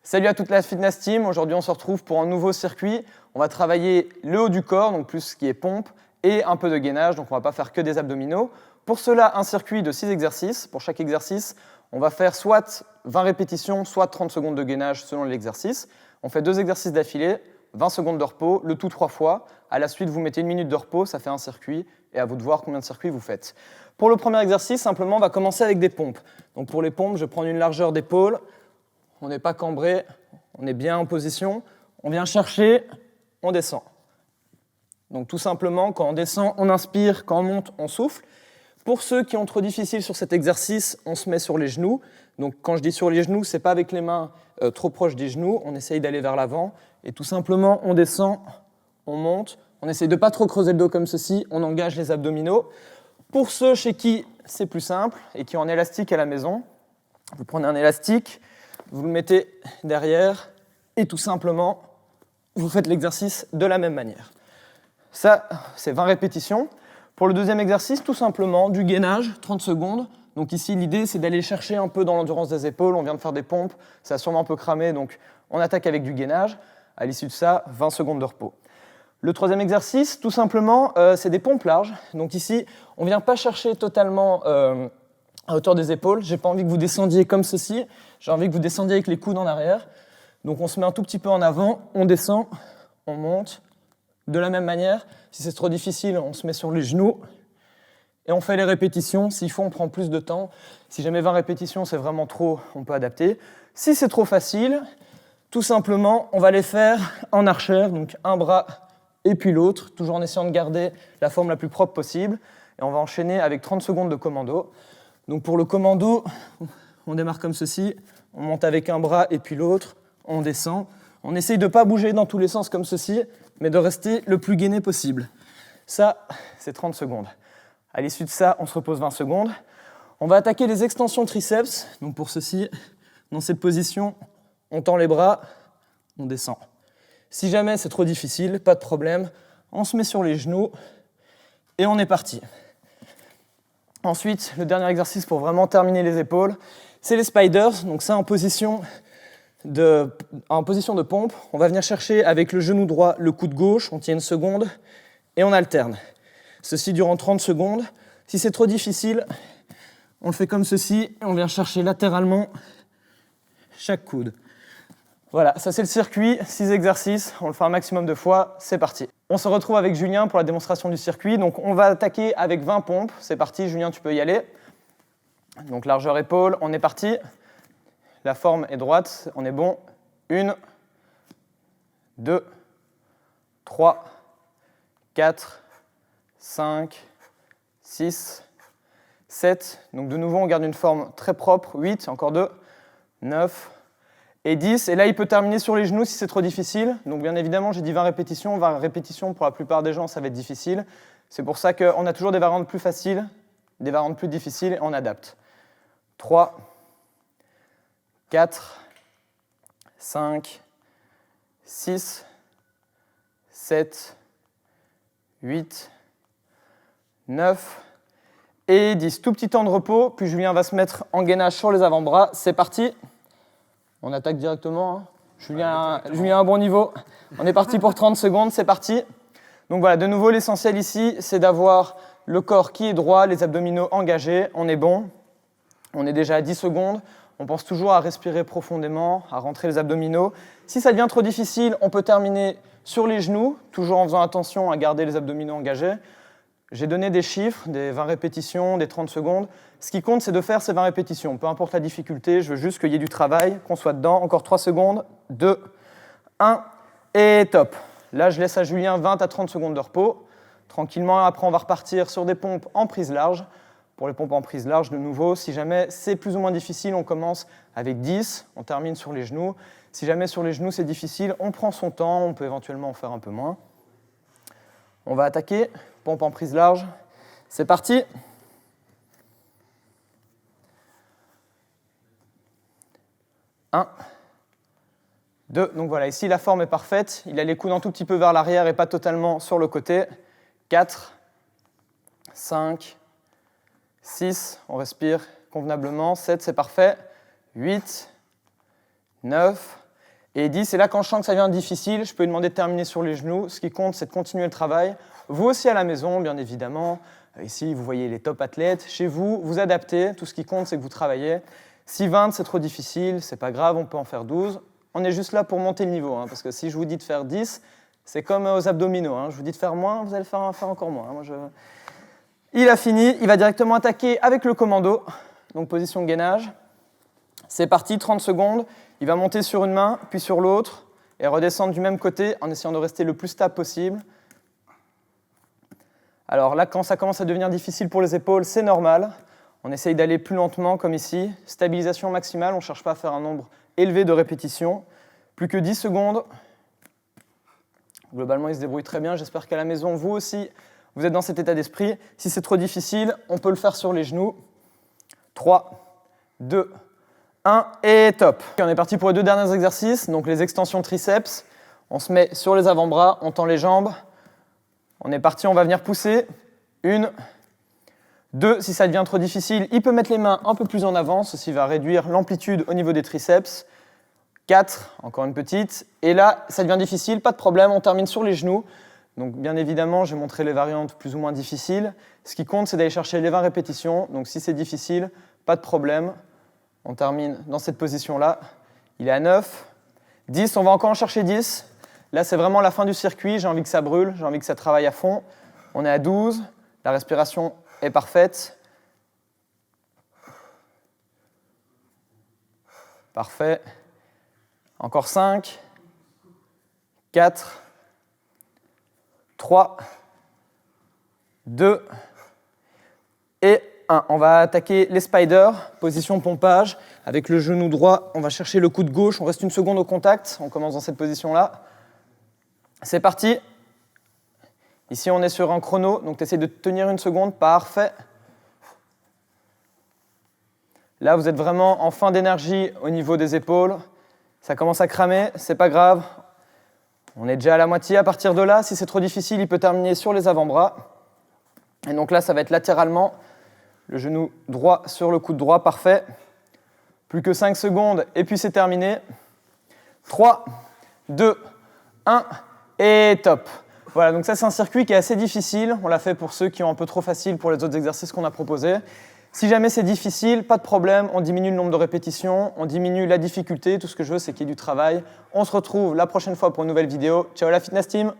Salut à toute la fitness team, aujourd'hui on se retrouve pour un nouveau circuit. On va travailler le haut du corps, donc plus ce qui est pompe, et un peu de gainage, donc on ne va pas faire que des abdominaux. Pour cela, un circuit de 6 exercices. Pour chaque exercice, on va faire soit 20 répétitions, soit 30 secondes de gainage selon l'exercice. On fait 2 exercices d'affilée, 20 secondes de repos, le tout 3 fois. À la suite, vous mettez 1 minute de repos, ça fait un circuit, et à vous de voir combien de circuits vous faites. Pour le premier exercice, simplement, on va commencer avec des pompes. Donc pour les pompes, je vais prendre une largeur d'épaule. On n'est pas cambré, on est bien en position. On vient chercher, on descend. Donc tout simplement, quand on descend, on inspire, quand on monte, on souffle. Pour ceux qui ont trop difficile sur cet exercice, on se met sur les genoux. Donc quand je dis sur les genoux, ce n'est pas avec les mains trop proches des genoux, on essaye d'aller vers l'avant. Et tout simplement, on descend, on monte. On essaye de ne pas trop creuser le dos comme ceci, on engage les abdominaux. Pour ceux chez qui c'est plus simple et qui ont un élastique à la maison, vous prenez un élastique, vous le mettez derrière et tout simplement, vous faites l'exercice de la même manière. Ça, c'est 20 répétitions. Pour le deuxième exercice, tout simplement, du gainage, 30 secondes. Donc ici, l'idée, c'est d'aller chercher un peu dans l'endurance des épaules. On vient de faire des pompes, ça a sûrement un peu cramé, donc on attaque avec du gainage. À l'issue de ça, 20 secondes de repos. Le troisième exercice, tout simplement, c'est des pompes larges. Donc ici, on ne vient pas chercher totalement à hauteur des épaules. Je n'ai pas envie que vous descendiez comme ceci. J'ai envie que vous descendiez avec les coudes en arrière. Donc on se met un tout petit peu en avant, on descend, on monte. De la même manière, si c'est trop difficile, on se met sur les genoux et on fait les répétitions. S'il faut, on prend plus de temps. Si jamais 20 répétitions, c'est vraiment trop, on peut adapter. Si c'est trop facile, tout simplement, on va les faire en archère, donc un bras et puis l'autre, toujours en essayant de garder la forme la plus propre possible. Et on va enchaîner avec 30 secondes de commando. Donc pour le commando, on démarre comme ceci, on monte avec un bras et puis l'autre, on descend. On essaye de ne pas bouger dans tous les sens comme ceci, mais de rester le plus gainé possible. Ça, c'est 30 secondes. À l'issue de ça, on se repose 20 secondes. On va attaquer les extensions triceps. Donc pour ceci, dans cette position, on tend les bras, on descend. Si jamais c'est trop difficile, pas de problème, on se met sur les genoux et on est parti. Ensuite, le dernier exercice pour vraiment terminer les épaules, c'est les spiders. Donc ça, en position de pompe, on va venir chercher avec le genou droit le coude gauche, on tient une seconde et on alterne. Ceci durant 30 secondes. Si c'est trop difficile, on le fait comme ceci et on vient chercher latéralement chaque coude. Voilà, ça c'est le circuit, 6 exercices, on le fait un maximum de fois, c'est parti. On se retrouve avec Julien pour la démonstration du circuit. Donc on va attaquer avec 20 pompes, c'est parti, Julien tu peux y aller. Donc largeur épaule, on est parti. La forme est droite, on est bon. 1, 2, 3, 4, 5, 6, 7. Donc de nouveau, on garde une forme très propre. 8, encore 2, 9 et 10. Et là, il peut terminer sur les genoux si c'est trop difficile. Donc bien évidemment, j'ai dit 20 répétitions. 20 répétitions, pour la plupart des gens, ça va être difficile. C'est pour ça qu'on a toujours des variantes plus faciles, des variantes plus difficiles, et on adapte. 3, 4, 5, 6, 7, 8, 9 et 10. Tout petit temps de repos, puis Julien va se mettre en gainage sur les avant-bras. C'est parti. On attaque directement. Hein. Julien a un bon niveau. On est parti pour 30 secondes, c'est parti. Donc voilà, de nouveau, l'essentiel ici, c'est d'avoir le corps qui est droit, les abdominaux engagés. On est bon. On est déjà à 10 secondes. On pense toujours à respirer profondément, à rentrer les abdominaux. Si ça devient trop difficile, on peut terminer sur les genoux, toujours en faisant attention à garder les abdominaux engagés. J'ai donné des chiffres, des 20 répétitions, des 30 secondes. Ce qui compte, c'est de faire ces 20 répétitions. Peu importe la difficulté, je veux juste qu'il y ait du travail, qu'on soit dedans. Encore 3 secondes, 2, 1, et top. Là, je laisse à Julien 20 à 30 secondes de repos. Tranquillement, après, on va repartir sur des pompes en prise large. Pour les pompes en prise large, de nouveau, si jamais c'est plus ou moins difficile, on commence avec 10, on termine sur les genoux. Si jamais sur les genoux c'est difficile, on prend son temps, on peut éventuellement en faire un peu moins. On va attaquer, pompe en prise large, c'est parti. Un, 2, donc voilà, ici la forme est parfaite, il a les coudes un tout petit peu vers l'arrière et pas totalement sur le côté. 4, 5, 6, on respire convenablement. 7, c'est parfait. 8, 9, Et 10, c'est là quand je sens que ça devient difficile, je peux lui demander de terminer sur les genoux. Ce qui compte, c'est de continuer le travail. Vous aussi à la maison, bien évidemment. Ici, vous voyez les top athlètes. Chez vous, vous adaptez. Tout ce qui compte, c'est que vous travaillez. Si 20, c'est trop difficile, c'est pas grave, on peut en faire 12. On est juste là pour monter le niveau, hein, parce que si je vous dis de faire 10, c'est comme aux abdominaux. Hein. Je vous dis de faire moins, vous allez faire encore moins. Hein. Il a fini, il va directement attaquer avec le commando. Donc position de gainage. C'est parti, 30 secondes. Il va monter sur une main, puis sur l'autre, et redescendre du même côté en essayant de rester le plus stable possible. Alors là, quand ça commence à devenir difficile pour les épaules, c'est normal. On essaye d'aller plus lentement, comme ici. Stabilisation maximale, on ne cherche pas à faire un nombre élevé de répétitions. Plus que 10 secondes. Globalement, il se débrouille très bien. J'espère qu'à la maison, vous aussi, vous êtes dans cet état d'esprit. Si c'est trop difficile, on peut le faire sur les genoux. 3, 2, 1 et top. On est parti pour les 2 derniers exercices, donc les extensions triceps. On se met sur les avant-bras, on tend les jambes. On est parti, on va venir pousser. 1, 2, si ça devient trop difficile, il peut mettre les mains un peu plus en avant. Ceci va réduire l'amplitude au niveau des triceps. 4, encore une petite. Et là, ça devient difficile, pas de problème, on termine sur les genoux. Donc bien évidemment, j'ai montré les variantes plus ou moins difficiles. Ce qui compte, c'est d'aller chercher les 20 répétitions. Donc si c'est difficile, pas de problème. On termine dans cette position-là. Il est à 9. 10, on va encore en chercher 10. Là, c'est vraiment la fin du circuit. J'ai envie que ça brûle, j'ai envie que ça travaille à fond. On est à 12. La respiration est parfaite. Parfait. Encore 5. 4. 3. 2. Et 1. On va attaquer les spiders, position pompage. Avec le genou droit, on va chercher le coude gauche. On reste une seconde au contact. On commence dans cette position-là. C'est parti. Ici, on est sur un chrono. Donc, tu essaies de tenir une seconde. Parfait. Là, vous êtes vraiment en fin d'énergie au niveau des épaules. Ça commence à cramer. C'est pas grave. On est déjà à la moitié. À partir de là, si c'est trop difficile, il peut terminer sur les avant-bras. Et donc là, ça va être latéralement. Le genou droit sur le coude droit, parfait. Plus que 5 secondes, et puis c'est terminé. 3, 2, 1, et top. Voilà, donc ça c'est un circuit qui est assez difficile. On l'a fait pour ceux qui ont un peu trop facile pour les autres exercices qu'on a proposés. Si jamais c'est difficile, pas de problème, on diminue le nombre de répétitions, on diminue la difficulté. Tout ce que je veux, c'est qu'il y ait du travail. On se retrouve la prochaine fois pour une nouvelle vidéo. Ciao la fitness team!